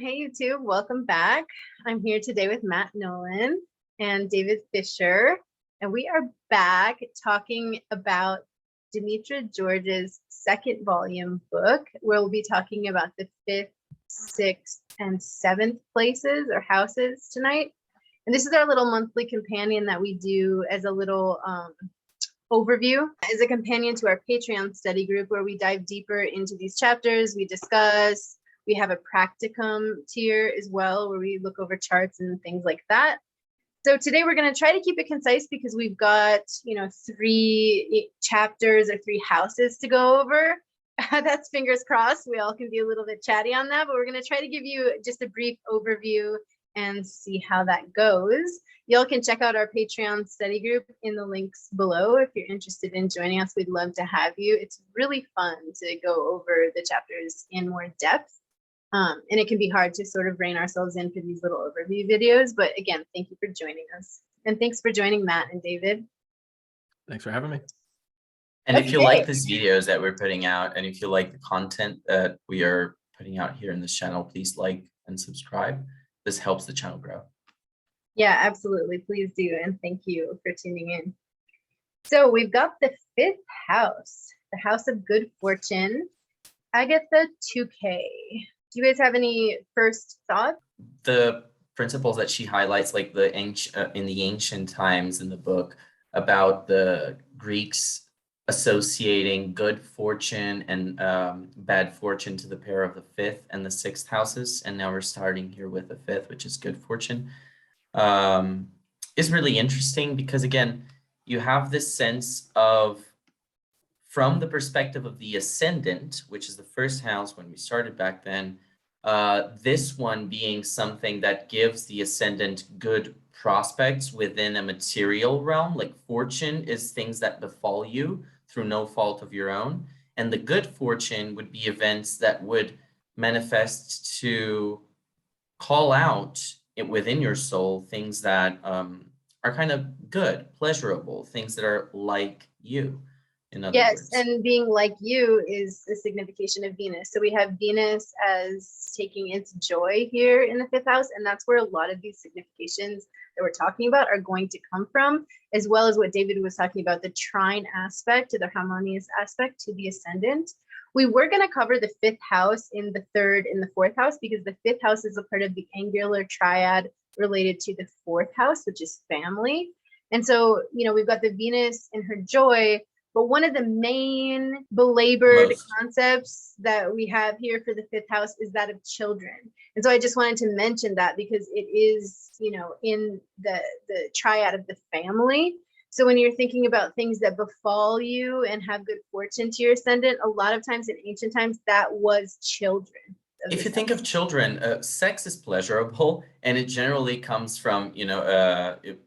Hey YouTube, welcome back. I'm here today with Matt Nolan and David Fisher, and we are back talking about Demetra George's second volume book. We'll be talking about the 5th, 6th, and 7th places or houses tonight. And this is our little monthly companion that we do as a little overview, as a companion to our Patreon study group where we dive deeper into these chapters, we discuss. We have a practicum tier as well, where we look over charts and things like that. So today we're going to try to keep it concise because we've got, 3 chapters or 3 houses to go over. That's fingers crossed. We all can be a little bit chatty on that, but we're going to try to give you just a brief overview and see how that goes. Y'all can check out our Patreon study group in the links below if you're interested in joining us. We'd love to have you. It's really fun to go over the chapters in more depth. And it can be hard to sort of rein ourselves in for these little overview videos. But again, thank you for joining us. And thanks for joining Matt and David. Thanks for having me. And if you like these videos that we're putting out, and if you like the content that we are putting out here in this channel, please like and subscribe. This helps the channel grow. Yeah, absolutely. Please do. And thank you for tuning in. So we've got the 5th house, the house of good fortune, Agatha 2K. Do you guys have any first thoughts? The principles that she highlights, like in the ancient times in the book, about the Greeks associating good fortune and bad fortune to the pair of the 5th and the 6th houses, and now we're starting here with the 5th, which is good fortune, is really interesting because, again, you have this sense of, from the perspective of the ascendant, which is the 1st house when we started back then, this one being something that gives the ascendant good prospects within a material realm, like fortune is things that befall you through no fault of your own. And the good fortune would be events that would manifest to call out within your soul things that are kind of good, pleasurable, things that are like you. Yes, and being like you is the signification of Venus. So we have Venus as taking its joy here in the 5th house, and that's where a lot of these significations that we're talking about are going to come from, as well as what David was talking about, the trine aspect, to the harmonious aspect to the ascendant. We were going to cover the 5th house in the 3rd and the 4th house because the 5th house is a part of the angular triad related to the 4th house, which is family. And so, we've got the Venus in her joy. But one of the main belabored concepts that we have here for the 5th house is that of children. And so I just wanted to mention that because it is, in the triad of the family. So when you're thinking about things that befall you and have good fortune to your ascendant, a lot of times in ancient times, that was children. If you think of children, sex is pleasurable, and it generally comes from, it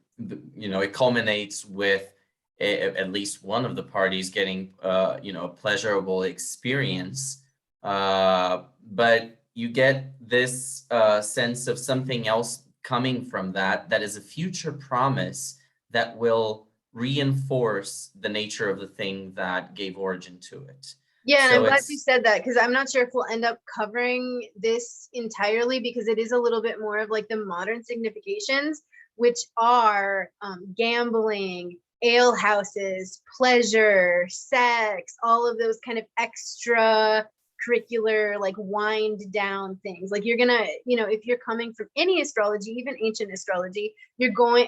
culminates with at least one of the parties getting, a pleasurable experience. But you get this sense of something else coming from that is a future promise that will reinforce the nature of the thing that gave origin to it. Yeah, and so I'm glad you said that because I'm not sure if we'll end up covering this entirely because it is a little bit more of like the modern significations, which are gambling, ale houses, pleasure, sex, all of those kind of extra curricular, like wind down things. Like you're gonna, if you're coming from any astrology, even ancient astrology,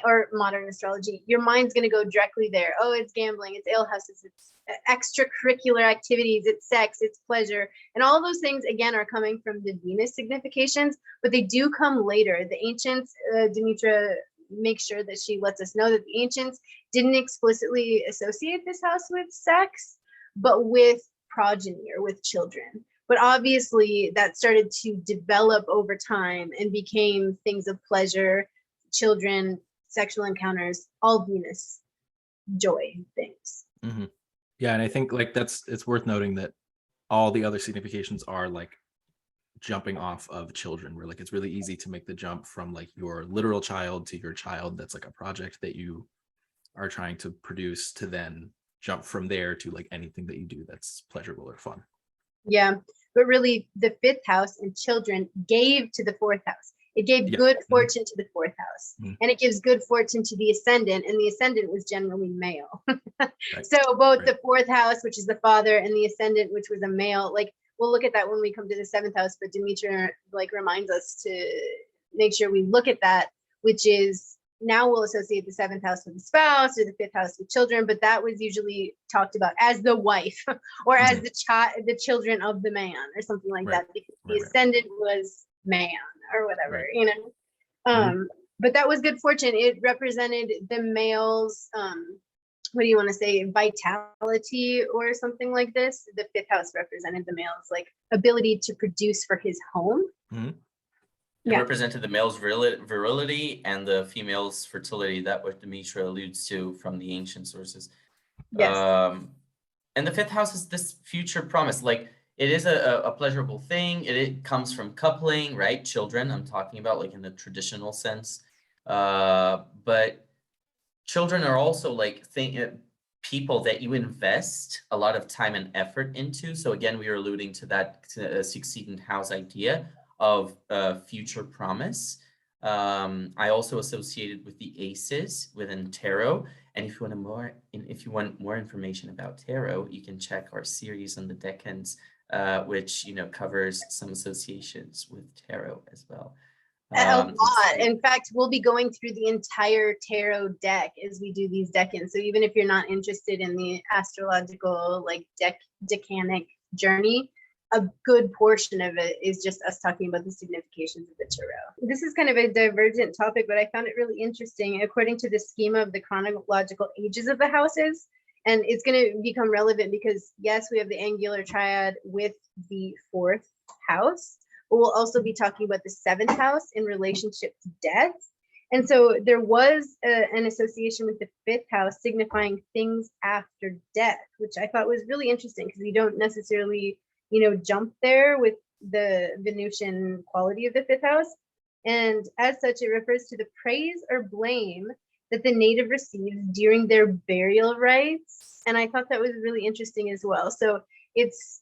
or modern astrology, your mind's gonna go directly there. Oh, it's gambling, it's ale houses, it's extracurricular activities, it's sex, it's pleasure. And all those things, again, are coming from the Venus significations, but they do come later. The ancients, Demetra makes sure that she lets us know that the ancients didn't explicitly associate this house with sex, but with progeny or with children. But obviously that started to develop over time and became things of pleasure, children, sexual encounters, all Venus joy things. Mm-hmm. Yeah, and I think it's worth noting that all the other significations are like jumping off of children, where like it's really easy to make the jump from like your literal child to your child that's like a project that you are trying to produce, to then jump from there to like anything that you do that's pleasurable or fun. Yeah, but really the fifth house and children gave to the fourth house. It gave Yeah. good fortune to the fourth house, Mhm. and it gives good fortune to the ascendant, and the ascendant was generally male. Right. So both Right. the fourth house, which is the father, and the ascendant, which was a male, like we'll look at that when we come to the seventh house, but Demetra like reminds us to make sure we look at that, which is now we'll associate the seventh house with the spouse or the fifth house with children, but that was usually talked about as the wife or as the child, the children of the man or something like Right. that, because Right, the right. ascendant was man or whatever, Right. you know. But that was good fortune. It represented the male's what do you want to say, vitality or something like this. The fifth house represented the male's like ability to produce for his home. Mhm. It Yeah. represented the male's virility and the female's fertility, that what Demetra alludes to from the ancient sources. Yes. And the fifth house is this future promise. Like it is a pleasurable thing. It comes from coupling, right? Children, I'm talking about like in the traditional sense. But children are also like people that you invest a lot of time and effort into. So again, we are alluding to that succeeding house idea of future promise. I also associated with the aces within tarot. And if you want more information about tarot, you can check our series on the decans, which covers some associations with tarot as well. A lot. In fact, we'll be going through the entire tarot deck as we do these decans. So even if you're not interested in the astrological like decanic journey, a good portion of it is just us talking about the significations of the tarot. This is kind of a divergent topic, but I found it really interesting. According to the schema of the chronological ages of the houses, and it's going to become relevant because yes, we have the angular triad with the fourth house. We'll also be talking about the seventh house in relationship to death. And so there was an association with the fifth house signifying things after death, which I thought was really interesting because you don't necessarily, jump there with the Venusian quality of the fifth house. And as such, it refers to the praise or blame that the native receives during their burial rites. And I thought that was really interesting as well. So it's,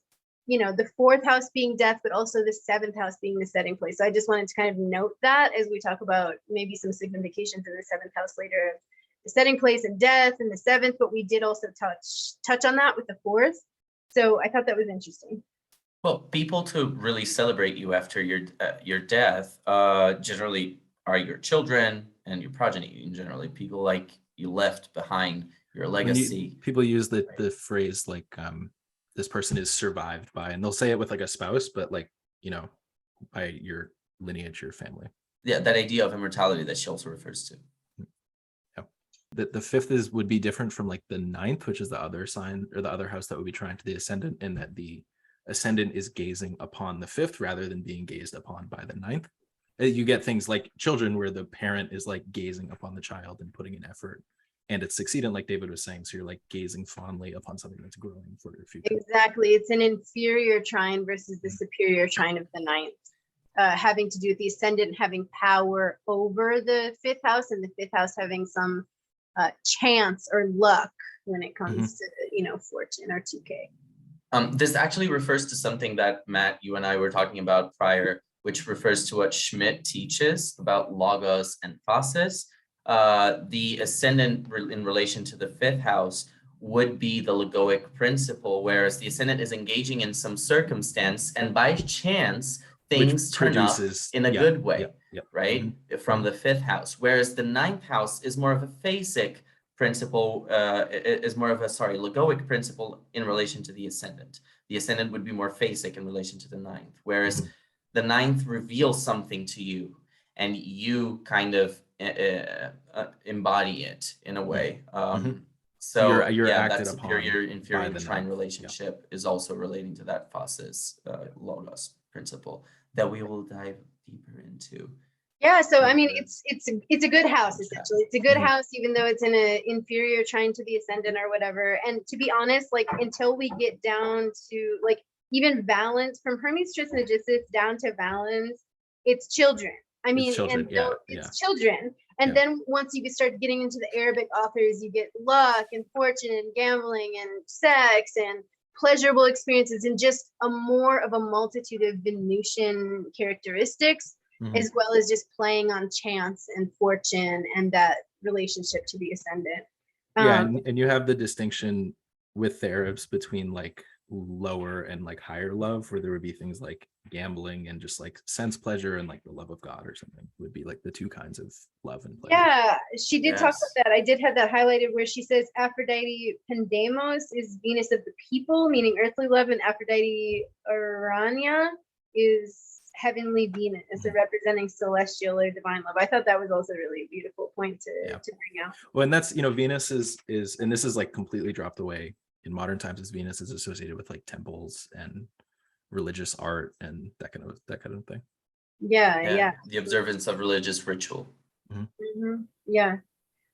the fourth house being death, but also the seventh house being the setting place. So I just wanted to kind of note that as we talk about maybe some significations in the seventh house later, the setting place and death and the seventh, but we did also touch on that with the fourth. So I thought that was interesting. Well, people to really celebrate you after your death generally are your children and your progeny. And generally, people like you left behind your legacy. People use the phrase like this person is survived by, and they'll say it with like a spouse, but like by your lineage, your family. Yeah, that idea of immortality that she also refers to. Yeah. The fifth would be different from like the ninth, which is the other sign or the other house that would be trying to the ascendant, in that the ascendant is gazing upon the fifth rather than being gazed upon by the ninth. You get things like children where the parent is like gazing upon the child and putting in effort, and it's succeeding, like David was saying. So you're like gazing fondly upon something that's growing for your future. Exactly. It's an inferior trine versus the superior trine of the ninth, having to do with the ascendant having power over the fifth house, and the fifth house having some chance or luck when it comes to, fortune or 2K. This actually refers to something that Matt, you and I were talking about prior, which refers to what Schmidt teaches about logos and phasis. The ascendant in relation to the fifth house would be the logoic principle, whereas the ascendant is engaging in some circumstance, and by chance, things turn up in a good way, right? From the fifth house, whereas the ninth house is more of a phasic principle, is more of a, logoic principle in relation to the ascendant. The ascendant would be more phasic in relation to the ninth, whereas the ninth reveals something to you, and you kind of embody it in a way. So you're that superior-inferior trine relationship is also relating to that phasis logos principle that we will dive deeper into. Yeah, so I mean, it's a good house essentially. It's a good house, even though it's in an inferior trine to the ascendant or whatever. And to be honest, like until we get down to like even Valence, from Hermes Trismegistus down to Valence, it's children. I mean, it's children. And then once you start getting into the Arabic authors, you get luck and fortune and gambling and sex and pleasurable experiences and just a more of a multitude of Venusian characteristics, as well as just playing on chance and fortune and that relationship to the ascendant. Yeah, and you have the distinction with the Arabs between like lower and like higher love, where there would be things like gambling and just like sense pleasure and like the love of God or something would be like the two kinds of love and pleasure. Yeah, she did talk Yes. about that. I did have that highlighted where she says Aphrodite Pandemos is Venus of the people, meaning earthly love, and Aphrodite Urania is heavenly Venus, representing celestial or divine love. I thought that was also really a beautiful point to bring out. Well, and that's, you know, Venus is and this is like completely dropped away in modern times, as Venus is associated with like temples and religious art and that kind of thing. Yeah. The observance of religious ritual. Yeah.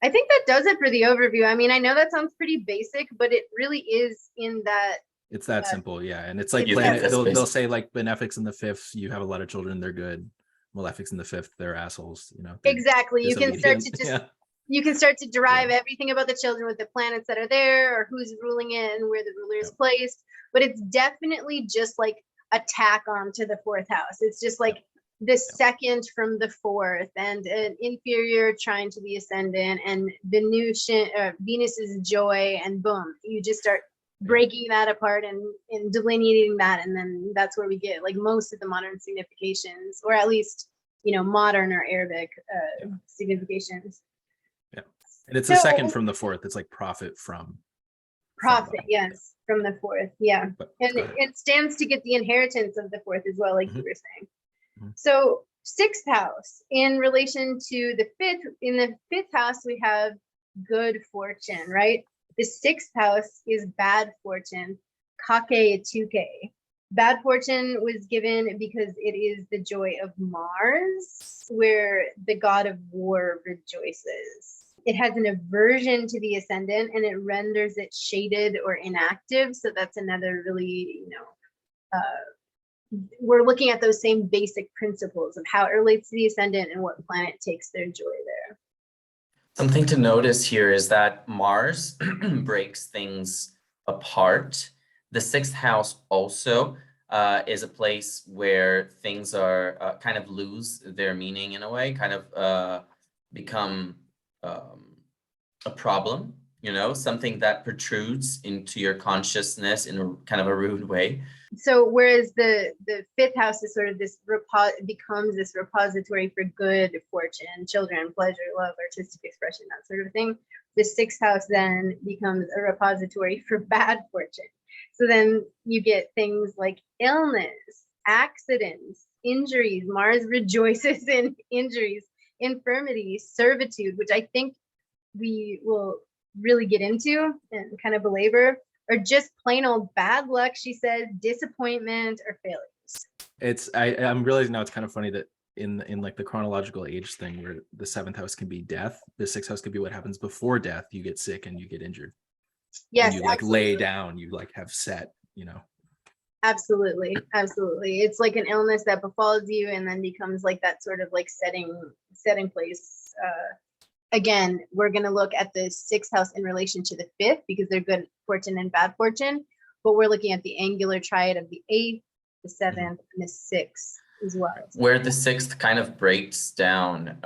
I think that does it for the overview. I mean, I know that sounds pretty basic, but it really is in that. It's that simple, yeah. And it's like You planet, think that's they'll say like benefics in the fifth, you have a lot of children, they're good. Malefics in the fifth, they're assholes, you know. Exactly. You can start to disobedient. just you can start to derive everything about the children with the planets that are there or who's ruling it and where the ruler is placed. But it's definitely just like a tack on to the fourth house. It's just like the second from the fourth and an inferior trying to be ascendant and Venus's joy, and boom, you just start breaking that apart and delineating that, and then that's where we get like most of the modern significations, or at least, you know, modern or Arabic significations. Yeah, and it's the second from the fourth. It's like profit from yes, from the fourth. Yeah, but and it stands to get the inheritance of the fourth as well, like you were saying. So sixth house in relation to the fifth. In the fifth house, we have good fortune, right? The sixth house is bad fortune, kake tuke. Bad fortune was given because it is the joy of Mars, where the god of war rejoices. It has an aversion to the ascendant and it renders it shaded or inactive. So that's another really, you know, we're looking at those same basic principles of how it relates to the ascendant and what planet takes their joy there. Something to notice here is that Mars breaks things apart. The sixth house also is a place where things are kind of lose their meaning in a way, kind of become a problem, you know, something that protrudes into your consciousness in a kind of a rude way. So whereas the fifth house is sort of this becomes this repository for good fortune, children, pleasure, love, artistic expression, that sort of thing, the sixth house then becomes a repository for bad fortune. So then you get things like illness, accidents, injuries. Mars rejoices in injuries, infirmity, servitude, which I think we will really get into and kind of belabor, or just plain old bad luck, she says, disappointment or failures. I'm realizing now it's kind of funny that in like the chronological age thing, where the seventh house can be death, the sixth house could be what happens before death. You get sick and you get injured. Yes, and you like absolutely. lay down, you like have set, you know. Absolutely. It's like an illness that befalls you and then becomes like that sort of like setting place. Again, we're going to look at the sixth house in relation to the fifth because they're good fortune and bad fortune, but we're looking at the angular triad of the eighth, the seventh, and the sixth as well. Where the sixth kind of breaks down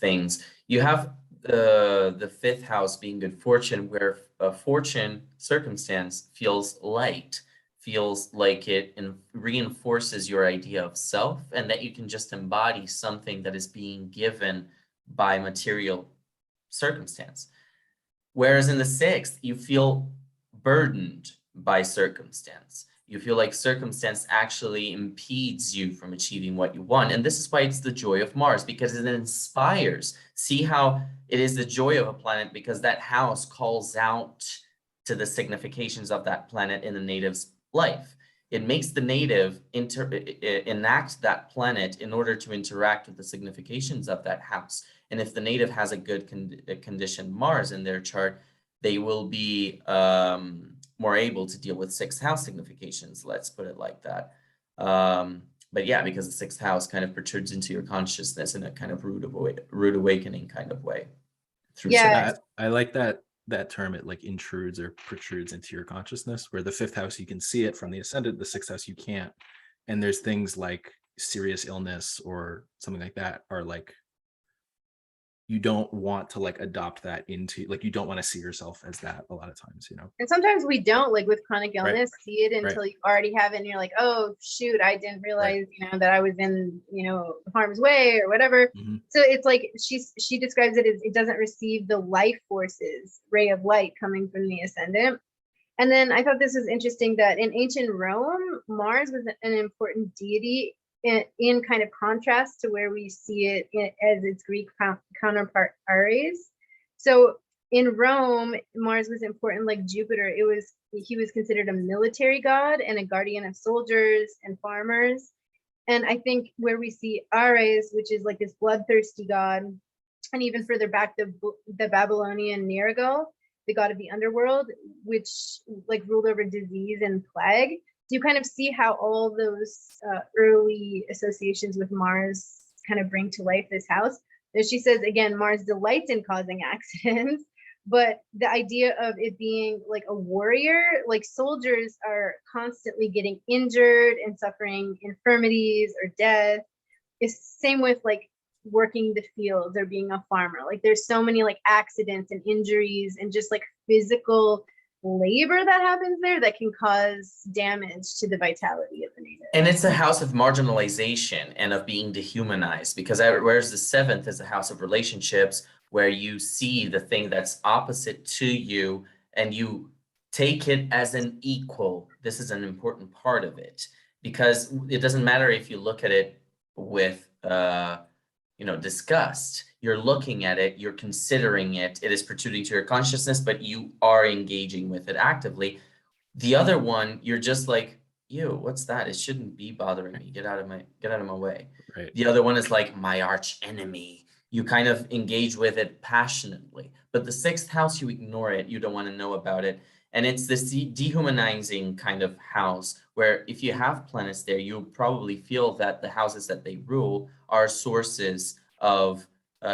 things. You have the fifth house being good fortune, where a fortune circumstance feels light, feels like it reinforces your idea of self, and that you can just embody something that is being given by material circumstance. Whereas in the sixth, you feel burdened by circumstance. You feel like circumstance actually impedes you from achieving what you want. And this is why it's the joy of Mars, because it inspires. See how it is the joy of a planet, because that house calls out to the significations of that planet in the native's life. It makes the native enact that planet in order to interact with the significations of that house. And if the native has a good condition Mars in their chart, they will be more able to deal with sixth house significations, let's put it like that. But yeah, because the sixth house kind of protrudes into your consciousness in a kind of rude awakening kind of way. Yeah, I like that that term, it like intrudes or protrudes into your consciousness, where the fifth house, you can see it from the ascendant, the sixth house, you can't. And there's things like serious illness or something like that are like, you don't want to like adopt that into, like, you don't want to see yourself as that a lot of times, you know? And sometimes we don't, like with chronic illness, see it until Right. you already have it and you're like, oh shoot, I didn't realize, that I was in, harm's way or whatever. Mhm. So it's like she describes it as it doesn't receive the life forces, ray of light coming from the ascendant. And then I thought this was interesting that in ancient Rome, Mars was an important deity in kind of contrast to where we see it as its Greek counterpart Ares. So in Rome, Mars was important like Jupiter. He was considered a military god and a guardian of soldiers and farmers. And I think where we see Ares, which is like this bloodthirsty god, and even further back, the Babylonian Nergal, the god of the underworld, which like ruled over disease and plague. You kind of see how all those early associations with Mars kind of bring to life this house. As she says, again, Mars delights in causing accidents, but the idea of it being like a warrior, like soldiers are constantly getting injured and suffering infirmities or death. It's same with like working the fields or being a farmer. Like there's so many like accidents and injuries and just like physical labor that happens there that can cause damage to the vitality of the native. And it's a house of marginalization and of being dehumanized, because whereas the seventh is a house of relationships, where you see the thing that's opposite to you and you take it as an equal. This is an important part of it, because it doesn't matter if you look at it with disgust. You're looking at it, you're considering it, it is protruding to your consciousness, but you are engaging with it actively. The other one, you're just like, ew, what's that? It shouldn't be bothering me. Get out of my way. Right. The other one is like my arch enemy. You kind of engage with it passionately. But the sixth house, you ignore it. You don't want to know about it. And it's this dehumanizing kind of house where if you have planets there, you'll probably feel that the houses that they rule are sources of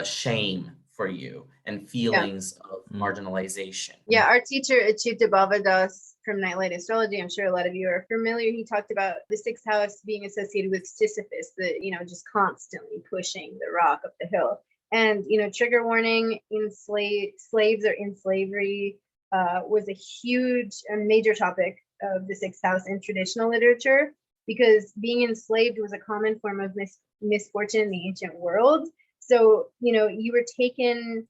shame for you and feelings of marginalization. Yeah, our teacher, Achyuta Bhavadas from Nightlight Astrology, I'm sure a lot of you are familiar. He talked about the sixth house being associated with Sisyphus, just constantly pushing the rock up the hill. And, trigger warning, slaves or in slavery was a huge and major topic of the sixth house in traditional literature, because being enslaved was a common form of misfortune in the ancient world. So, you were taken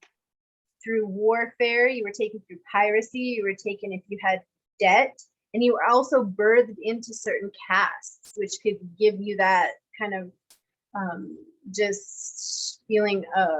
through warfare, you were taken through piracy, you were taken if you had debt, and you were also birthed into certain castes, which could give you that kind of just feeling of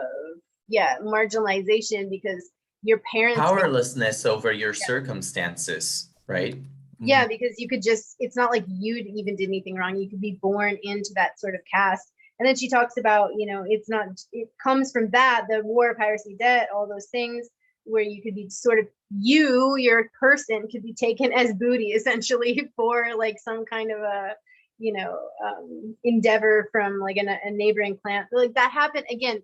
marginalization, because your parents powerlessness over your circumstances, right? Yeah, because you could it's not like you even did anything wrong. You could be born into that sort of caste. And then she talks about, it comes from that, the war, piracy, debt, all those things, where you could be sort of, your person could be taken as booty essentially for like some kind of a, endeavor from like a neighboring clan. Like that happened again,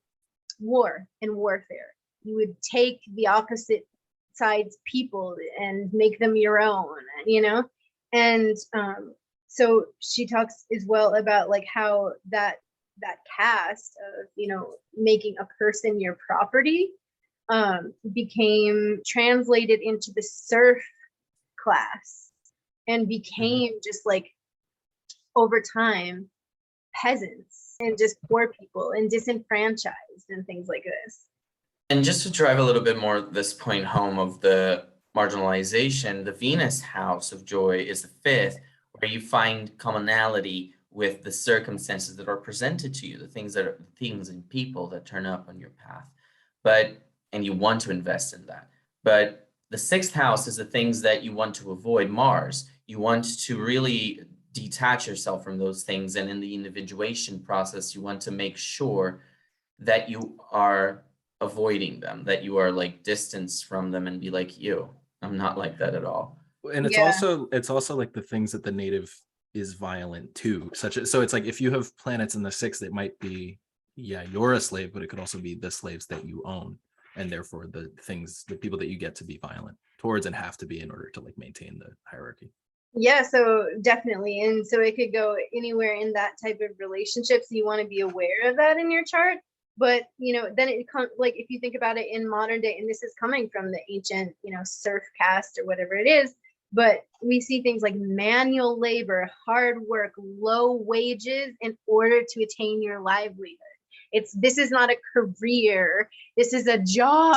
war and warfare. You would take the opposite side's people and make them your own, and so she talks as well about like how that caste of making a person your property became translated into the serf class and became just like over time peasants and just poor people and disenfranchised and things like this. And just to drive a little bit more this point home of the marginalization, the Venus house of joy is the fifth, where you find commonality with the circumstances that are presented to you, the things and people that turn up on your path. And you want to invest in that. But the sixth house is the things that you want to avoid. Mars, you want to really detach yourself from those things. And in the individuation process, you want to make sure that you are avoiding them, that you are like distanced from them and be like, I'm not like that at all. And it's also like the things that the native is violent to, so it's like if you have planets in the sixth, it might be you're a slave, but it could also be the slaves that you own. and therefore the people that you get to be violent towards and have to be in order to like maintain the hierarchy. Yeah, so definitely. And so it could go anywhere in that type of relationship. So you want to be aware of that in your chart. But, then it comes like if you think about it in modern day, and this is coming from the ancient, serf caste or whatever it is, but we see things like manual labor, hard work, low wages in order to attain your livelihood. This is not a career. This is a job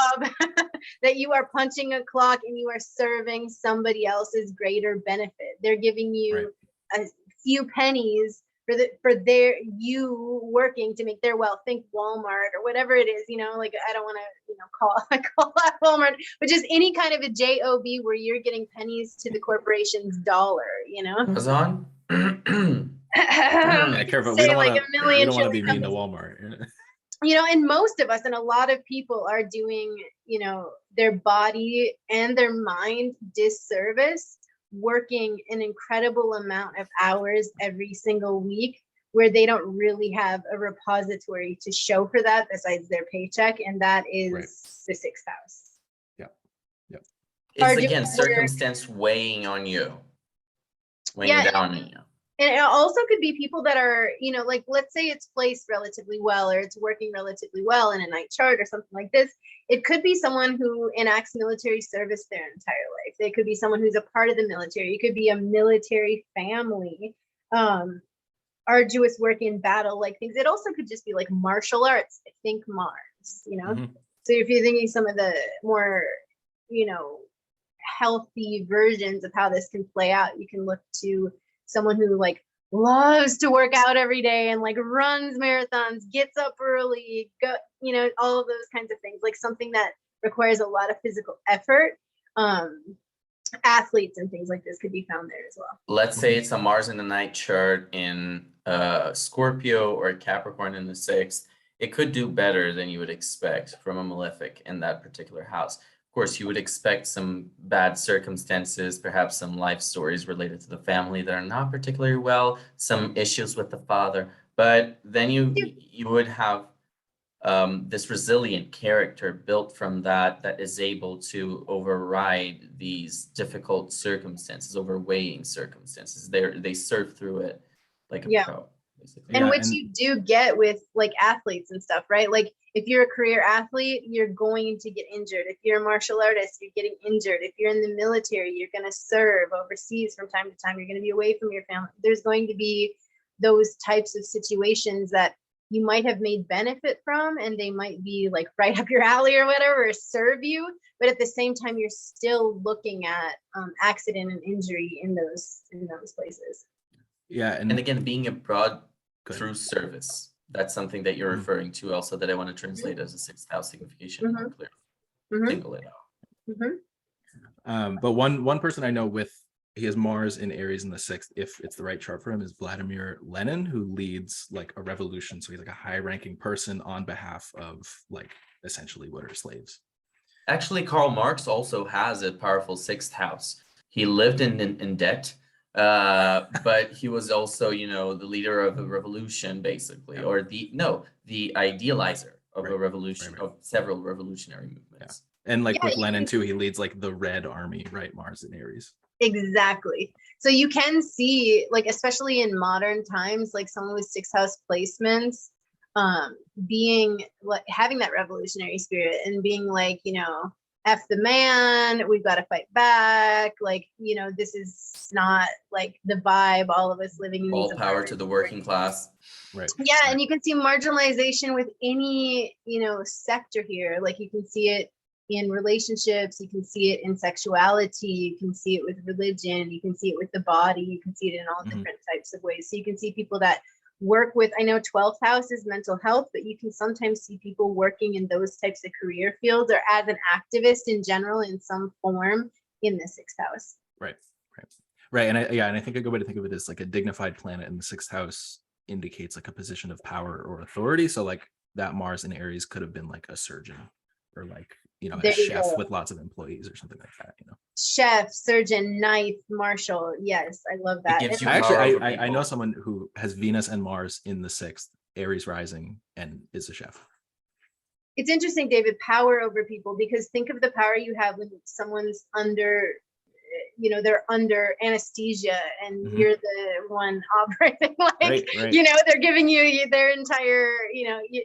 that you are punching a clock and you are serving somebody else's greater benefit. They're giving you a few pennies for you working to make their wealth. Think Walmart or whatever it is, like I don't want to, call that Walmart, but just any kind of a job where you're getting pennies to the corporation's dollar, Amazon. Yeah, careful. We don't want to be mean to companies. Walmart. And most of us and a lot of people are doing, their body and their mind disservice, working an incredible amount of hours every single week where they don't really have a repository to show for that besides their paycheck. And that is the 6th house. Yep. It's again, circumstance weighing on you, weighing down on you. And it also could be people that are, like, let's say it's placed relatively well, or it's working relatively well in a night chart or something like this. It could be someone who enacts military service their entire life. They could be someone who's a part of the military. It could be a military family, arduous work in battle, like things. It also could just be like martial arts. I think Mars, Mm-hmm. So if you're thinking some of the more, healthy versions of how this can play out, you can look to someone who like loves to work out every day and like runs marathons, gets up early, all of those kinds of things, like something that requires a lot of physical effort. Athletes and things like this could be found there as well. Let's say it's a Mars in the night chart in Scorpio or Capricorn in the 6th. It could do better than you would expect from a malefic in that particular house. Of course, you would expect some bad circumstances, perhaps some life stories related to the family that are not particularly well, some issues with the father, but then you would have this resilient character built from that is able to override these difficult circumstances, overweighing circumstances. They surf through it like a pro, basically. And which you do get with like athletes and stuff, right? Like if you're a career athlete, you're going to get injured. If you're a martial artist, you're getting injured. If you're in the military, you're going to serve overseas from time to time. You're going to be away from your family. There's going to be those types of situations that you might have made benefit from, and they might be like right up your alley or whatever, or serve you. But at the same time, you're still looking at accident and injury in those places. Yeah, and again, being abroad through service. That's something that you're referring to also that I want to translate as a 6th house signification more clearly. Single it out. But one person I know he has Mars in Aries in the 6th, if it's the right chart for him, is Vladimir Lenin, who leads like a revolution. So he's like a high-ranking person on behalf of like essentially what are slaves. Actually, Karl Marx also has a powerful 6th house. He lived in debt. But he was also, the leader of a revolution, basically, or the idealizer of a revolution, of several revolutionary movements. Yeah. And like with Lenin too, he leads like the Red Army, right? Mars in Aries. Exactly. So you can see, like, especially in modern times, like someone with 6th house placements, being like having that revolutionary spirit and being like, F the man, we've got to fight back. Like, this is not like the vibe all of us living in. All power to the working class. Right. Yeah. And you can see marginalization with any, sector here. Like you can see it in relationships, you can see it in sexuality, you can see it with religion, you can see it with the body, you can see it in all different types of ways. So you can see people that work with, I know 12th house is mental health, but you can sometimes see people working in those types of career fields or as an activist in general in some form in the 6th house. Right. And I think a good way to think of it is like a dignified planet in the 6th house indicates like a position of power or authority. So like that Mars in Aries could have been like a surgeon or like, a chef with lots of employees or something like that, Chef, surgeon, knife, marshal. Yes, I love that. I know someone who has Venus and Mars in the 6th, Aries rising, and is a chef. It's interesting, David, power over people, because think of the power you have when someone's under, they're under anesthesia and you're the one operating, like, Right. they're giving you their entire,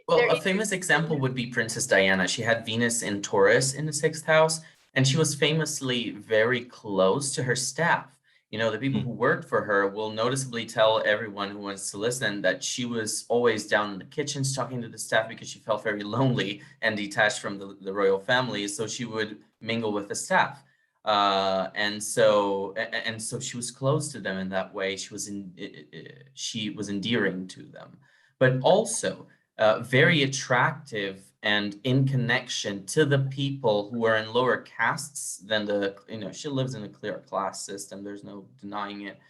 Well, a famous example would be Princess Diana. She had Venus in Taurus in the 6th house, and she was famously very close to her staff. The people who worked for her will noticeably tell everyone who wants to listen that she was always down in the kitchens talking to the staff because she felt very lonely and detached from the royal family. So she would mingle with the staff. And so she was close to them in that way. She was endearing to them, but also very attractive and in connection to the people who are in lower castes than she lives in a clear class system. There's no denying it.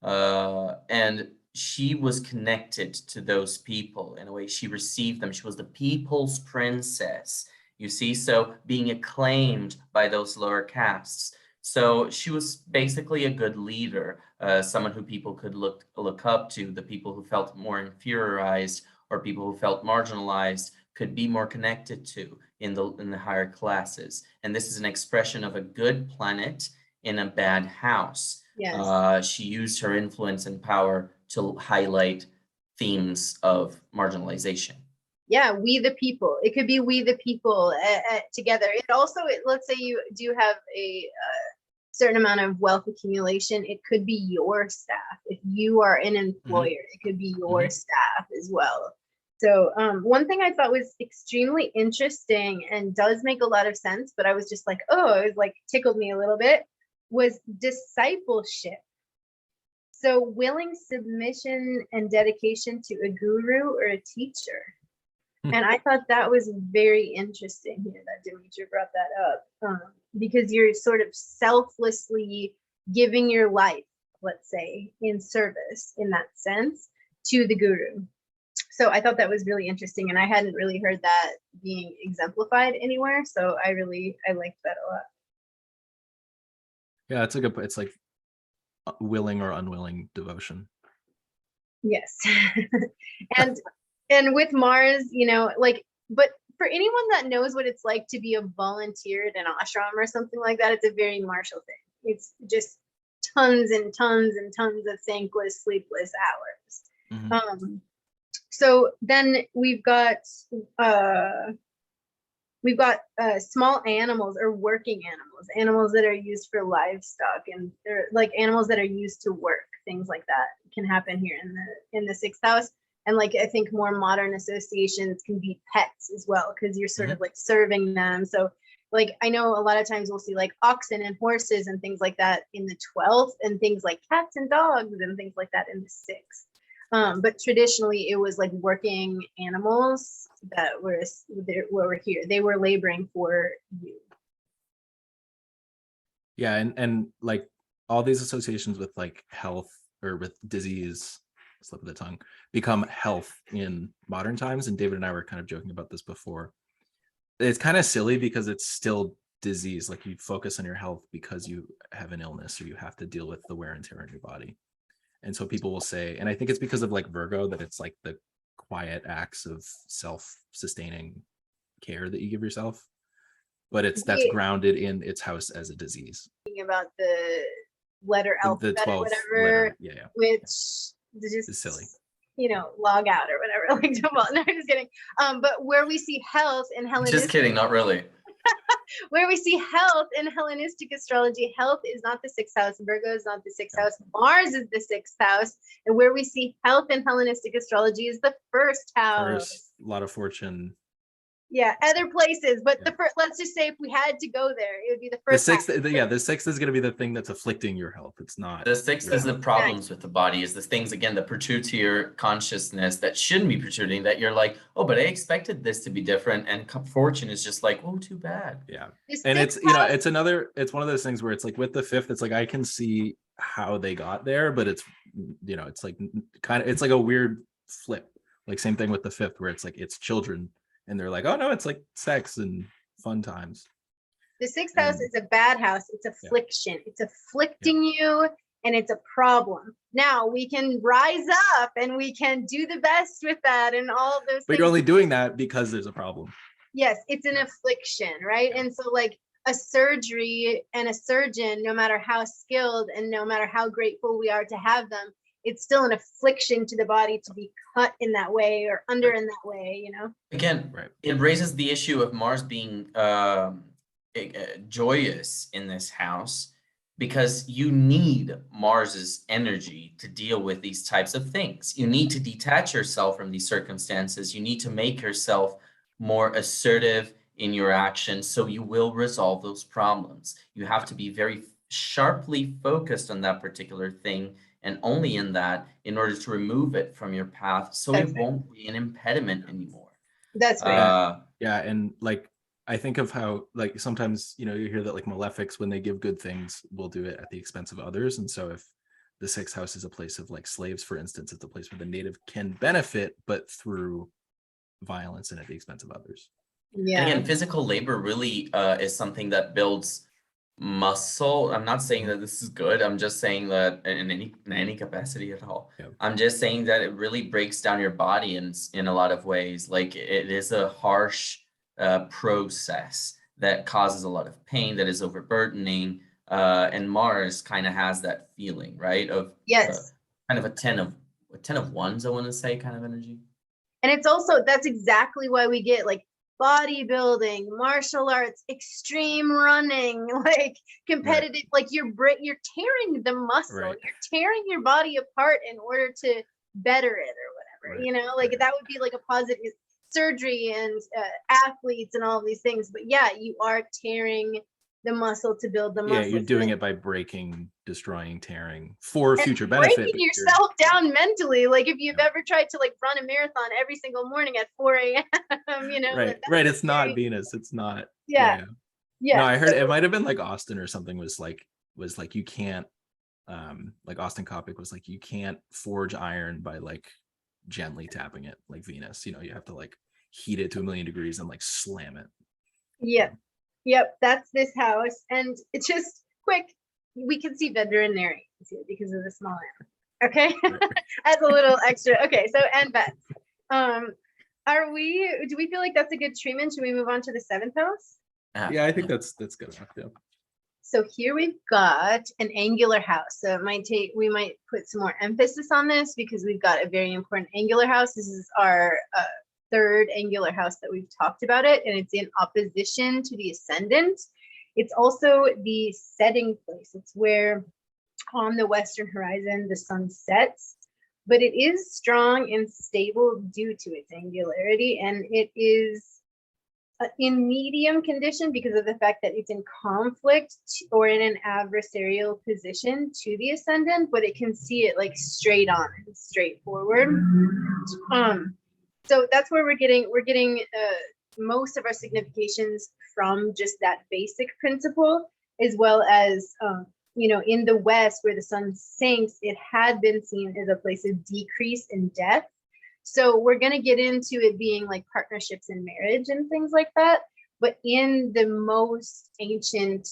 And she was connected to those people in a way. She received them. She was the people's princess, you see, so being acclaimed by those lower castes. So she was basically a good leader, someone who people could look up to. The people who felt more inferiorized or people who felt marginalized could be more connected to in the higher classes. And this is an expression of a good planet in a bad house. Yes. She used her influence and power to highlight themes of marginalization. Yeah, we the people. It could be we the people together. Let's say you do have a certain amount of wealth accumulation. It could be your staff. If you are an employer, it could be your staff as well. So one thing I thought was extremely interesting and does make a lot of sense, but I was just like, it was like tickled me a little bit, was discipleship. So willing submission and dedication to a guru or a teacher. And I thought that was very interesting here that Demetra brought that up, because you're sort of selflessly giving your life, let's say, in service in that sense to the guru. So I thought that was really interesting, and I hadn't really heard that being exemplified anywhere. So I liked that a lot. Yeah, it's like willing or unwilling devotion. Yes. And with Mars, but for anyone that knows what it's like to be a volunteer at an ashram or something like that, it's a very martial thing. It's just tons and tons and tons of thankless, sleepless hours. So then we've got small animals or working animals that are used for livestock, and they're like animals that are used to work. Things like that can happen here in the 6th house. And like, I think more modern associations can be pets as well, because you're sort of like serving them. So like, I know a lot of times we'll see like oxen and horses and things like that in the 12th, and things like cats and dogs and things like that in the 6th. But traditionally it was like working animals that were here. They were laboring for you. Yeah, and like all these associations with like health or with disease, slip of the tongue, become health in modern times. And David and I were kind of joking about this before. It's kind of silly because it's still disease. Like, you focus on your health because you have an illness or you have to deal with the wear and tear on your body. And so people will say, and I think it's because of like Virgo, that it's like the quiet acts of self-sustaining care that you give yourself, but that's grounded in its house as a disease. Thinking about the letter alphabet, the 12th or whatever, letter, which just is silly. Log out or whatever. Like, no, I'm just kidding. But where we see health in Hellenistic, just kidding, not really. Where we see health in Hellenistic astrology, health is not the 6th house. Virgo is not the 6th house. Mars is the 6th house. And where we see health in Hellenistic astrology is the 1st house. A lot of fortune. Yeah, other places, but let's just say if we had to go there, it would be the 1st. The 6th, the 6th is going to be the thing that's afflicting your health. It's not. The 6th is the problems with the body, is the things, again, that protrude to your consciousness that shouldn't be protruding, that you're like, oh, but I expected this to be different. And fortune is just like, oh, too bad. Yeah. And it's, it's one of those things where it's like with the 5th, it's like, I can see how they got there, but it's, it's like it's like a weird flip. Like, same thing with the 5th, where it's like, it's children. And they're like, oh no, it's like sex and fun times. The 6th house is a bad house. It's affliction. It's afflicting you, and it's a problem. Now we can rise up and we can do the best with that and all of those things. But you're only doing that because there's a problem. Yes, it's an affliction, right? And so like a surgery and a surgeon, no matter how skilled and no matter how grateful we are to have them, it's still an affliction to the body to be cut in that way or under in that way, you know? Again, Right. it raises the issue of Mars being joyous in this house, because you need Mars's energy to deal with these types of things. You need to detach yourself from these circumstances. You need to make yourself more assertive in your actions, so you will resolve those problems. You have to be very sharply focused on that particular thing, and only in that, in order to remove it from your path, so That's it right. won't be an impediment anymore. That's right. Yeah, and like I think of how like sometimes, you know, you hear that like malefics, when they give good things, will do it at the expense of others. And so if the sixth house is a place of like slaves, for instance, it's a place where the native can benefit, but through violence and at the expense of others. And Yeah. again, physical labor really is something that builds muscle. I'm not saying that this is good. I'm just saying that in any capacity at all. Yeah. I'm just saying that it really breaks down your body in a lot of ways. Like, it is a harsh process that causes a lot of pain, that is overburdening. And Mars kind of has that feeling, right? Of Yes. kind of a 10 of wands, I want to say, kind of energy. And it's also, that's exactly why we get like bodybuilding, martial arts, extreme running, like competitive, like you're tearing the muscle, Right. you're tearing your body apart in order to better it or whatever, Right. you know, like that would be like a positive surgery and athletes and all these things. But yeah, you are tearing the muscle to build the muscle. Yeah, you're doing it by breaking, destroying, tearing for future breaking benefit. but yourself down mentally. Like if you've ever tried to like run a marathon every single morning at 4 a.m., you know, Right, that's right. It's very- not Venus. It's not. Yeah. Yeah. No, I heard it might have been like Austin or something was like you can't like Austin Coppock was like you can't forge iron by like gently tapping it like Venus. You know, you have to like heat it to 1,000,000 degrees and like slam it. Yeah. Yep, that's this house. And it's just quick. We can see veterinary here because of the small animal. Okay. As a little extra. Okay, so and Beth. Do we feel like that's a good treatment? Should we move on to the seventh house? Yeah, I think that's good enough. Yeah. So here we've got an angular house. So we might put some more emphasis on this because we've got a very important angular house. This is our third angular house that we've talked about it, and it's in opposition to the ascendant. It's also the setting place. It's where on the western horizon the sun sets, but it is strong and stable due to its angularity, and it is in medium condition because of the fact that it's in conflict or in an adversarial position to the ascendant, but it can see it like straight on and straightforward. So that's where we're getting most of our significations from just that basic principle, as well as you know, in the west where the sun sinks, it had been seen as a place of decrease and death. So we're going to get into it being like partnerships and marriage and things like that. But in the most ancient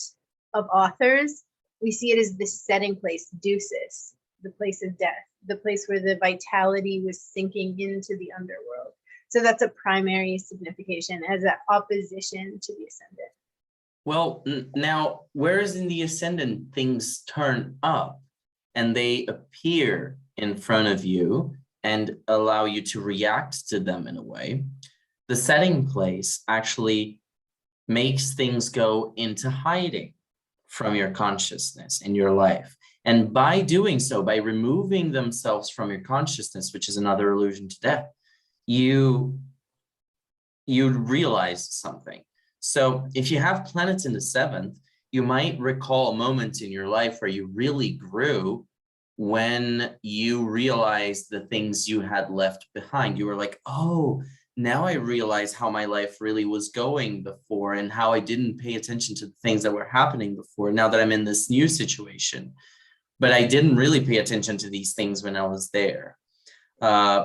of authors, we see it as the setting place, Deuces, the place of death, the place where the vitality was sinking into the underworld. So that's a primary signification as an opposition to the ascendant. Well, now, whereas in the ascendant things turn up and they appear in front of you and allow you to react to them in a way, the setting place actually makes things go into hiding from your consciousness in your life. And by doing so, by removing themselves from your consciousness, which is another allusion to death, you realize something. So if you have planets in the seventh, you might recall a moment in your life where you really grew when you realized the things you had left behind. You were like, oh, now I realize how my life really was going before and how I didn't pay attention to the things that were happening before, now that I'm in this new situation. But I didn't really pay attention to these things when I was there.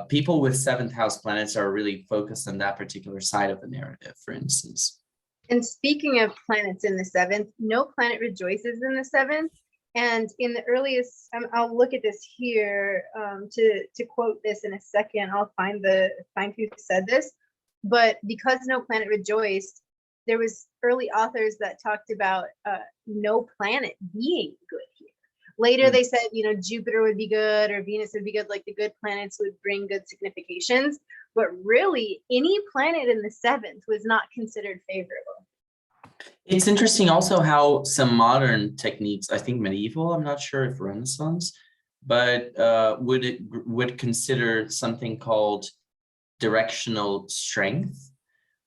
People with seventh house planets are really focused on that particular side of the narrative, for instance. And speaking of planets in the seventh, no planet rejoices in the seventh. And in the earliest, I'll look at this here to quote this in a second. I'll find who said this. But because no planet rejoiced, there was early authors that talked about no planet being good here. Later, they said, Jupiter would be good or Venus would be good, like the good planets would bring good significations. But really, any planet in the seventh was not considered favorable. It's interesting also how some modern techniques, I think medieval, I'm not sure if Renaissance, but would consider something called directional strength,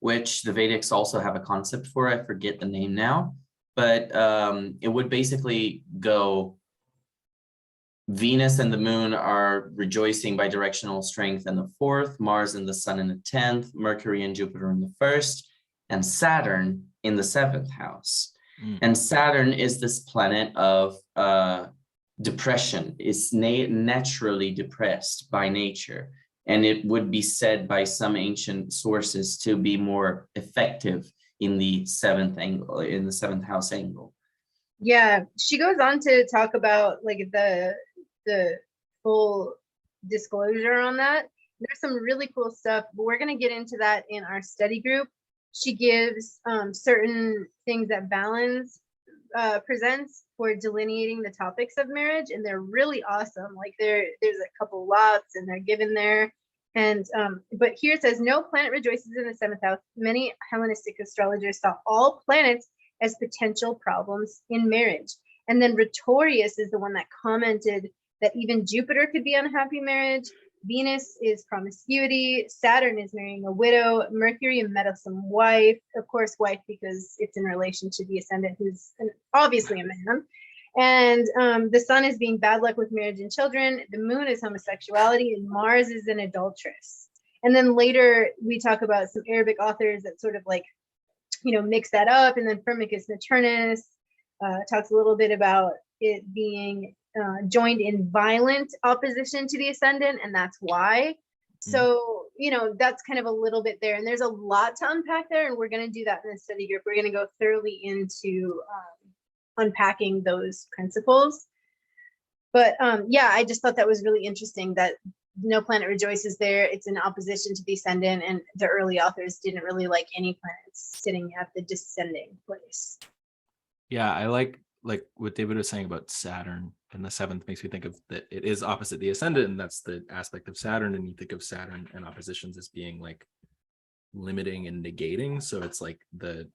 which the Vedics also have a concept for. I forget the name now, but it would basically go Venus and the moon are rejoicing by directional strength in the fourth, Mars and the sun in the 10th, Mercury and Jupiter in the first, and Saturn in the seventh house. And Saturn is this planet of depression. It's naturally depressed by nature. And it would be said by some ancient sources to be more effective in the seventh angle, in the seventh house angle. Yeah, she goes on to talk about like the full disclosure on that. There's some really cool stuff, but we're going to get into that in our study group. She gives certain things that Balance presents for delineating the topics of marriage, and they're really awesome. Like there's a couple lots and they're given there. And but here it says no planet rejoices in the seventh house. Many Hellenistic astrologers saw all planets as potential problems in marriage. And then Rhetorius is the one that commented that even Jupiter could be unhappy marriage. Venus is promiscuity. Saturn is marrying a widow. Mercury, a meddlesome wife. Of course, wife because it's in relation to the ascendant, who's obviously a man. And the sun is being bad luck with marriage and children. The moon is homosexuality, and Mars is an adulteress. And then later we talk about some Arabic authors that sort of like, mix that up. And then Firmicus Maternus talks a little bit about it being joined in violent opposition to the ascendant, and that's why. So, that's kind of a little bit there. And there's a lot to unpack there, and we're going to do that in the study group. We're going to go thoroughly into unpacking those principles. But yeah, I just thought that was really interesting that no planet rejoices there. It's in opposition to the ascendant, and the early authors didn't really like any planets sitting at the descending place. Yeah, I like what David was saying about Saturn in the seventh makes me think of that it is opposite the ascendant, and that's the aspect of Saturn. And you think of Saturn and oppositions as being like limiting and negating. So it's like the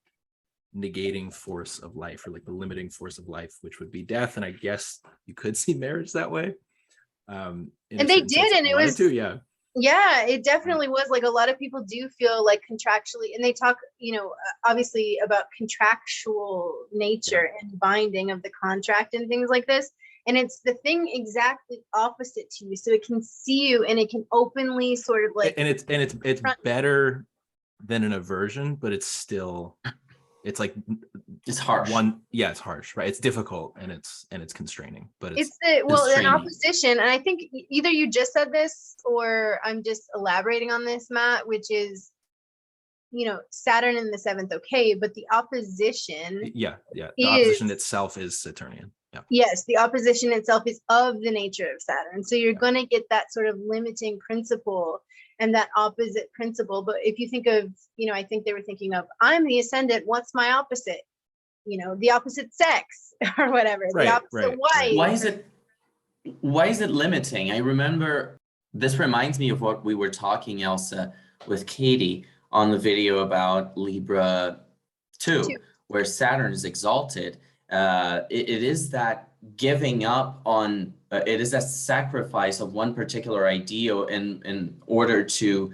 negating force of life, or like the limiting force of life, which would be death. And I guess you could see marriage that way. And they did, and it was too, yeah, it definitely was. Like a lot of people do feel like contractually, and they talk, obviously about contractual nature and binding of the contract and things like this. And it's the thing exactly opposite to you, so it can see you and it can openly sort of like. And it's better than an aversion, but it's still. It's like it's harsh. It's harsh, right? It's difficult and it's constraining, but it's an opposition. And I think either you just said this or I'm just elaborating on this, Matt, which is, Saturn in the seventh, okay, but the opposition. The opposition itself is Saturnian. Yeah. Yes, the opposition itself is of the nature of Saturn. So you're going to get that sort of limiting principle and that opposite principle. But if you think of, I think they were thinking of, I'm the ascendant, what's my opposite? The opposite sex or whatever, the opposite wife. Why is it limiting? I remember, this reminds me of what we were talking, Elsa, with Katie on the video about Libra 2. Where Saturn is exalted. It is that giving up on, it is that sacrifice of one particular ideal in order to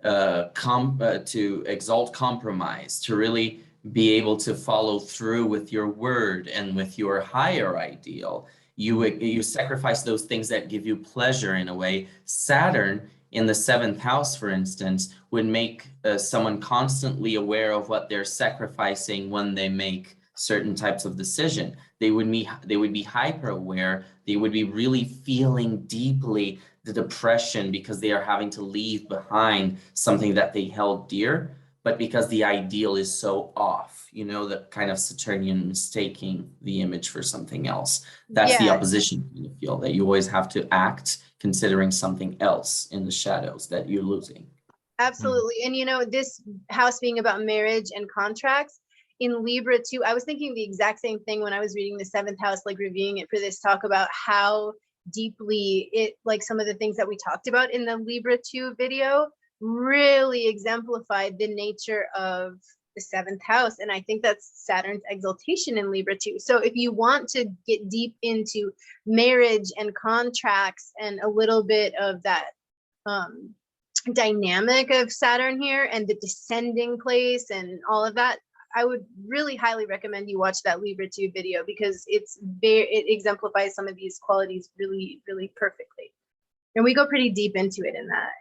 exalt compromise, to really be able to follow through with your word and with your higher ideal. You sacrifice those things that give you pleasure in a way. Saturn in the seventh house, for instance, would make someone constantly aware of what they're sacrificing when they make certain types of decision. They would be hyper aware. They would be really feeling deeply the depression because they are having to leave behind something that they held dear, but because the ideal is so off, the kind of Saturnian mistaking the image for something else. That's the opposition you feel, that you always have to act considering something else in the shadows that you're losing. Absolutely. And this house being about marriage and contracts in Libra too, I was thinking the exact same thing when I was reading the seventh house, like reviewing it for this talk, about how deeply it, like some of the things that we talked about in the Libra 2 video really exemplified the nature of the seventh house. And I think that's Saturn's exaltation in Libra 2. So if you want to get deep into marriage and contracts and a little bit of that dynamic of Saturn here and the descending place and all of that, I would really highly recommend you watch that Libra 2 video, because it exemplifies some of these qualities really, really perfectly. And we go pretty deep into it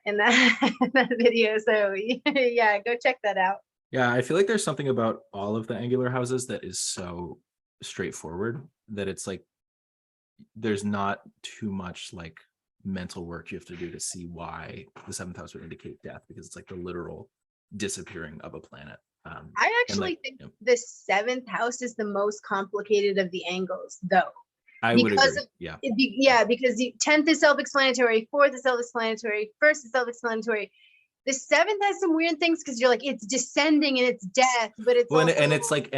in that video. So yeah, go check that out. Yeah, I feel like there's something about all of the angular houses that is so straightforward that it's like there's not too much like mental work you have to do to see why the seventh house would indicate death, because it's like the literal disappearing of a planet. I actually think the seventh house is the most complicated of the angles, though. I would agree. Because the 10th is self-explanatory, 4th is self-explanatory, 1st is self-explanatory. The 7th has some weird things because you're like, it's descending and it's death, but it's it's like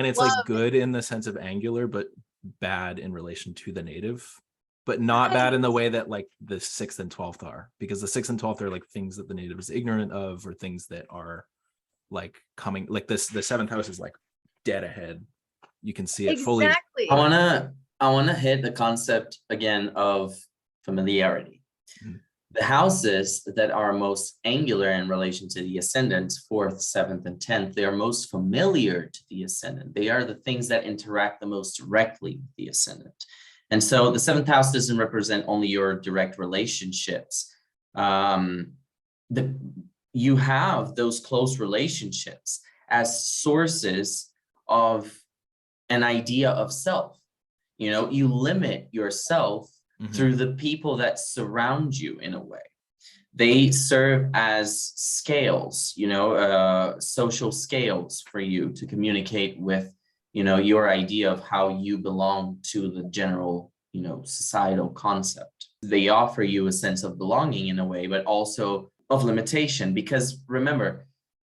good in the sense of angular, but bad in relation to the native, but not bad in the way that like the 6th and 12th are, because the 6th and 12th are like things that the native is ignorant of, or things that are like coming, like this, the 7th house is like dead ahead. You can see it fully. I want to hit the concept again of familiarity. Mm-hmm. The houses that are most angular in relation to the ascendant, 4th, 7th, and 10th, they are most familiar to the ascendant. They are the things that interact the most directly with the ascendant. And so the 7th house doesn't represent only your direct relationships. You have those close relationships as sources of an idea of self. You limit yourself through the people that surround you in a way. They serve as scales, social scales for you to communicate with, your idea of how you belong to the general, societal concept. They offer you a sense of belonging in a way, but also of limitation, because remember,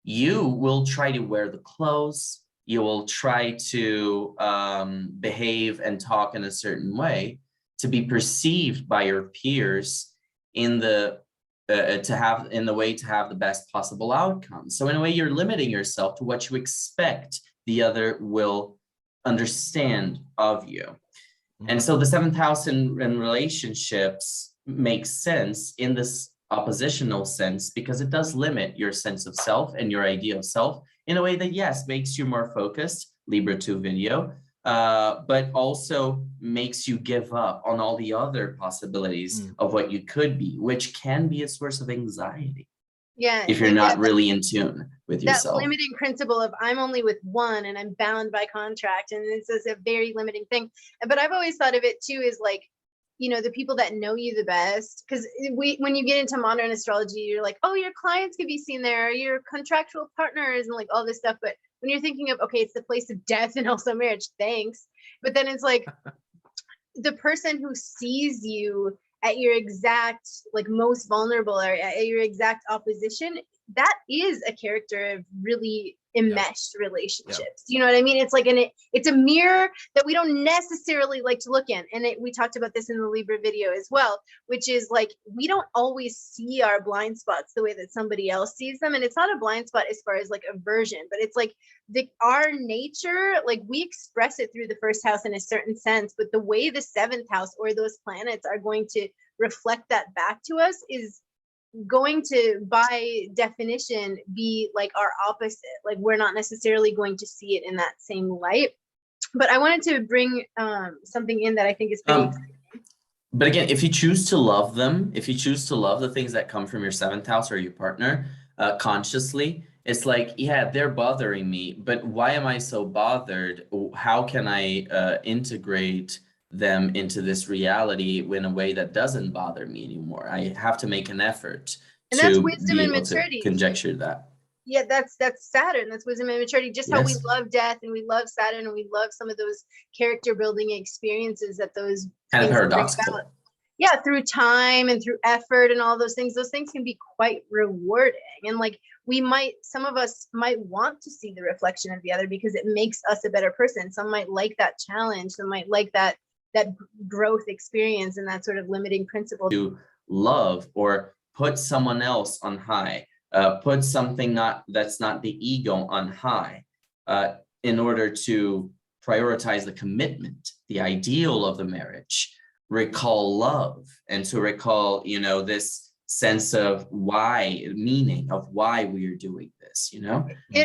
you will try to wear the clothes, you will try to behave and talk in a certain way to be perceived by your peers in the way to have the best possible outcome. So in a way, you're limiting yourself to what you expect the other will understand of you. Mm-hmm. And so the 7th house in relationships makes sense in this oppositional sense, because it does limit your sense of self and your idea of self in a way that, yes, makes you more focused, Libra 2 video, but also makes you give up on all the other possibilities of what you could be, which can be a source of anxiety. Yeah. If you're not really in tune with yourself. That limiting principle of I'm only with one and I'm bound by contract. And this is a very limiting thing. But I've always thought of it too, is like, the people that know you the best, because when you get into modern astrology, you're like, oh, your clients could be seen there, your contractual partners and like all this stuff. But when you're thinking of, okay, it's the place of death and also marriage, thanks. But then it's like the person who sees you at your exact, like most vulnerable or at your exact opposition, that is a character of really enmeshed relationships. Do you know what I mean? It's like it's a mirror that we don't necessarily like to look in. And we talked about this in the Libra video as well, which is like, we don't always see our blind spots the way that somebody else sees them. And it's not a blind spot as far as like aversion, but it's like our nature, like we express it through the 1st house in a certain sense, but the way the 7th house or those planets are going to reflect that back to us is going to, by definition, be like our opposite. Like we're not necessarily going to see it in that same light. But I wanted to bring something in that I think is pretty exciting. But again, if you choose to love them, if you choose to love the things that come from your 7th house or your partner consciously, it's like, yeah, they're bothering me, but why am I so bothered? How can I integrate them into this reality in a way that doesn't bother me anymore? I have to make an effort to be able to conjecture that. Yeah, that's Saturn. That's wisdom and maturity. Just how we love death and we love Saturn and we love some of those character building experiences that those kind of paradoxical. yeah, through time and through effort and all those things can be quite rewarding. And like some of us might want to see the reflection of the other because it makes us a better person. Some might like that challenge, some might like that growth experience and that sort of limiting principle. To love or put someone else on high, put something that's not the ego on high, in order to prioritize the commitment, the ideal of the marriage, recall love, and to recall, this sense of meaning of why we are doing this, It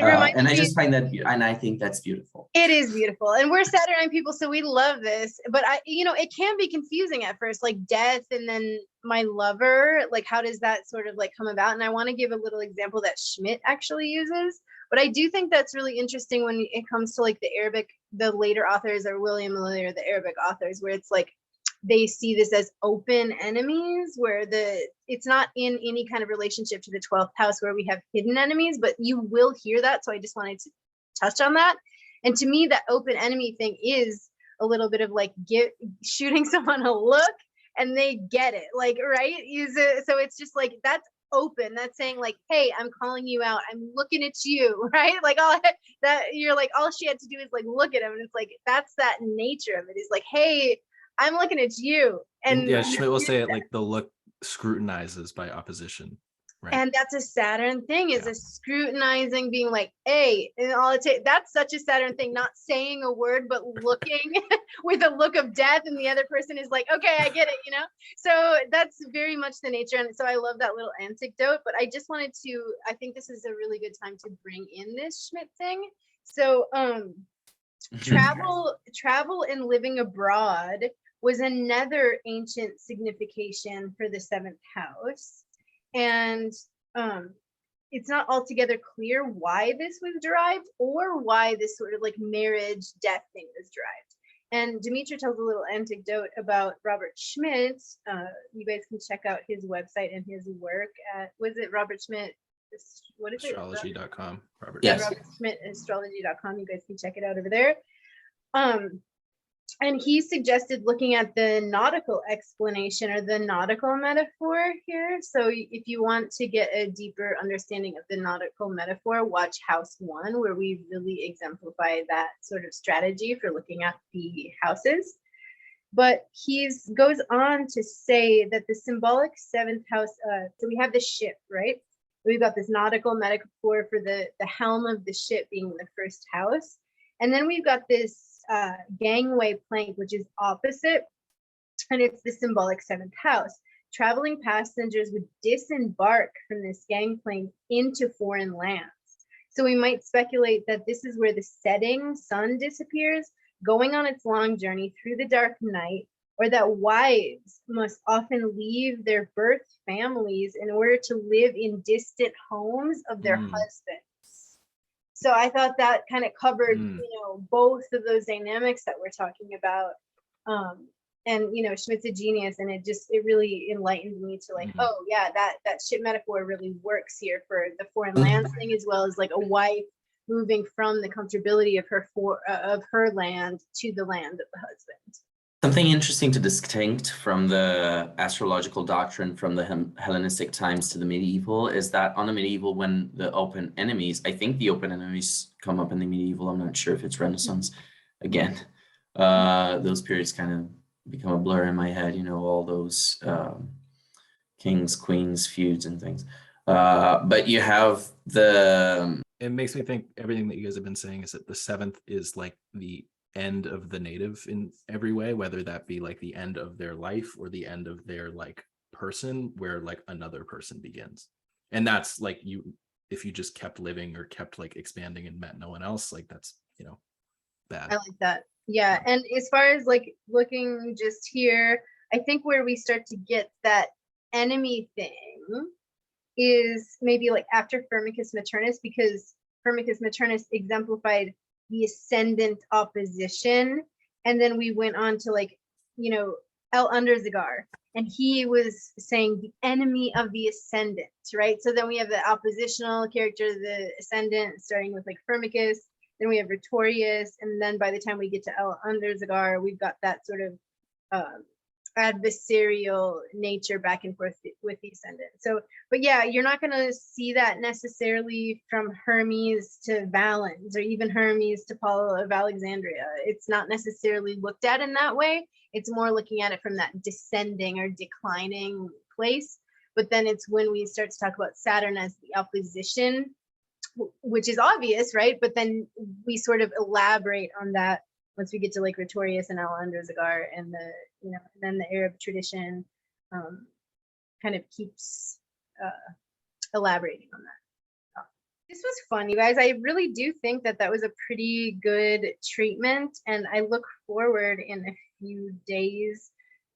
reminds and I me, just find that, and I think that's beautiful. it is beautiful. And we're Saturnine people, so we love this. But it can be confusing at first, like death and then my lover, like how does that sort of like come about? And I want to give a little example that Schmidt actually uses. But I do think that's really interesting when it comes to like the later authors, or William Lilly, or the Arabic authors, where it's like they see this as open enemies, where it's not in any kind of relationship to the 12th house where we have hidden enemies, but you will hear that. So I just wanted to touch on that. And to me, that open enemy thing is a little bit of like shooting someone a look and they get it, like, right? So it's just like, that's open. That's saying like, hey, I'm calling you out. I'm looking at you, right? Like all she had to do is like look at him. And it's like, that's that nature of it, is like, hey, I'm looking at you. And yeah, Schmidt will say it like the look scrutinizes by opposition. Right. And that's a Saturn thing, is a scrutinizing, being like, hey, and all it takes. That's such a Saturn thing, not saying a word, but looking with a look of death. And the other person is like, okay, I get it, So that's very much the nature. And so I love that little anecdote, but I just wanted I think this is a really good time to bring in this Schmidt thing. So travel and living abroad was another ancient signification for the 7th house. And it's not altogether clear why this was derived, or why this sort of like marriage death thing was derived. And Demetra tells a little anecdote about Robert Schmidt. You guys can check out his website and his work at, was it Robert Schmidt? What is Astrology.com. Robert Schmidt, astrology.com. You guys can check it out over there. And he suggested looking at the nautical explanation, or the nautical metaphor here. So if you want to get a deeper understanding of the nautical metaphor, watch House 1, where we really exemplify that sort of strategy for looking at the houses. But he goes on to say that the symbolic 7th house, so we have the ship, right? We've got this nautical metaphor for the helm of the ship being the first house. And then we've got this gangway plank, which is opposite, and it's the symbolic 7th house. Traveling passengers would disembark from this gangplank into foreign lands. So we might speculate that this is where the setting sun disappears, going on its long journey through the dark night, or that wives must often leave their birth families in order to live in distant homes of their husbands. So I thought that kind of covered, both of those dynamics that we're talking about. And Schmidt's a genius, and it really enlightened me to like, oh yeah, that ship metaphor really works here for the foreign lands thing, as well as like a wife moving from the comfortability of her land to the land of the husband. Something interesting to distinct from the astrological doctrine from the Hellenistic times to the medieval is that on the medieval, when the open enemies, I think the open enemies come up in the medieval, I'm not sure if it's Renaissance again, those periods kind of become a blur in my head, all those kings, queens, feuds and things. But you have it makes me think everything that you guys have been saying is that the 7th is like the end of the native in every way, whether that be like the end of their life or the end of their like person, where like another person begins. And that's like, if you just kept living or kept like expanding and met no one else, like that's bad. I like that. Yeah. And as far as like looking just here, I think where we start to get that enemy thing is maybe like after Firmicus Maternus, because Firmicus Maternus exemplified the ascendant opposition. And then we went on to like, El Underzigar, and he was saying the enemy of the ascendant, right? So then we have the oppositional character, the ascendant, starting with like Firmicus, then we have Rhetorius, and then by the time we get to El Underzigar, we've got that sort of adversarial nature back and forth with the ascendant. So, but yeah, you're not going to see that necessarily from Hermes to Valens, or even Hermes to Paul of Alexandria. It's not necessarily looked at in that way. It's more looking at it from that descending or declining place. But then it's when we start to talk about Saturn as the opposition, which is obvious, right? But then we sort of elaborate on that once we get to like Rhetorius and Al-Andrazagar, and the, you know, and then the Arab tradition kind of keeps elaborating on that. This was fun, you guys. I really do think that that was a pretty good treatment, and I look forward in a few days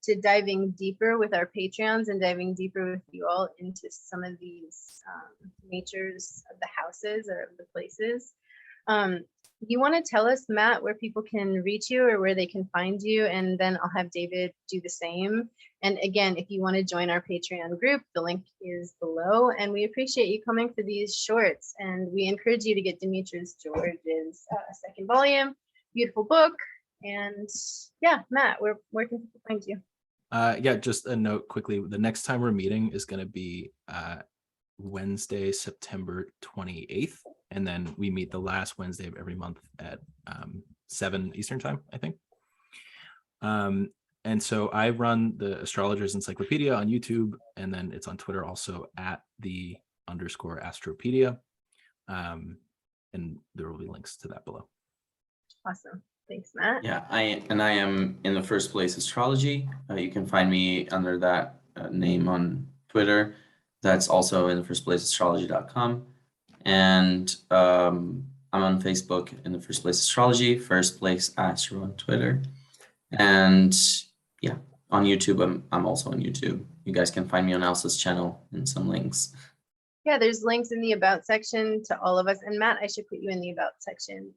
to diving deeper with our Patreons and diving deeper with you all into some of these natures of the houses or of the places. You want to tell us, Matt, where people can reach you or where they can find you, and then I'll have David do the same. And again, if you want to join our Patreon group, the link is below, and we appreciate you coming for these shorts, and we encourage you to get Demetra George's second volume. Beautiful book. And yeah, Matt, where can people find you? Yeah, just a note quickly. The next time we're meeting is going to be Wednesday, September 28th. And then we meet the last Wednesday of every month at 7 Eastern time, I think. And so I run the Astrologer's Encyclopedia on YouTube, and then it's on Twitter also at _Astropedia. And there will be links to that below. Awesome. Thanks, Matt. Yeah, I am in the First Place Astrology. You can find me under that name on Twitter. That's also in the firstplaceastrology.com. And I'm on Facebook in the First Place Astrology, First Place Astro on Twitter. And yeah, on YouTube, I'm also on YouTube. You guys can find me on Elsa's channel and some links. Yeah, there's links in the about section to all of us. And Matt, I should put you in the about section.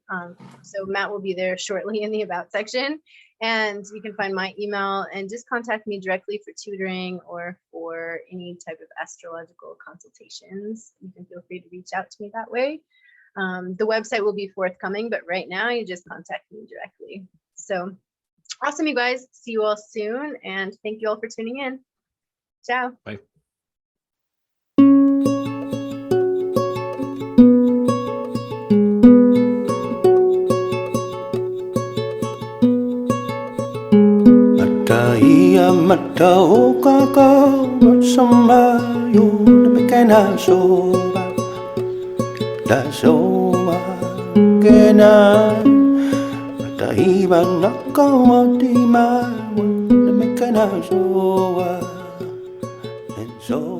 So Matt will be there shortly in the about section. And you can find my email and just contact me directly for tutoring or for any type of astrological consultations. You can feel free to reach out to me that way. The website will be forthcoming, but right now you just contact me directly. So awesome, you guys. See you all soon. And thank you all for tuning in. Ciao. Bye. Matao kakao bersama yo demikian soba da soba kena matai bang nakau di ma demikian soba and so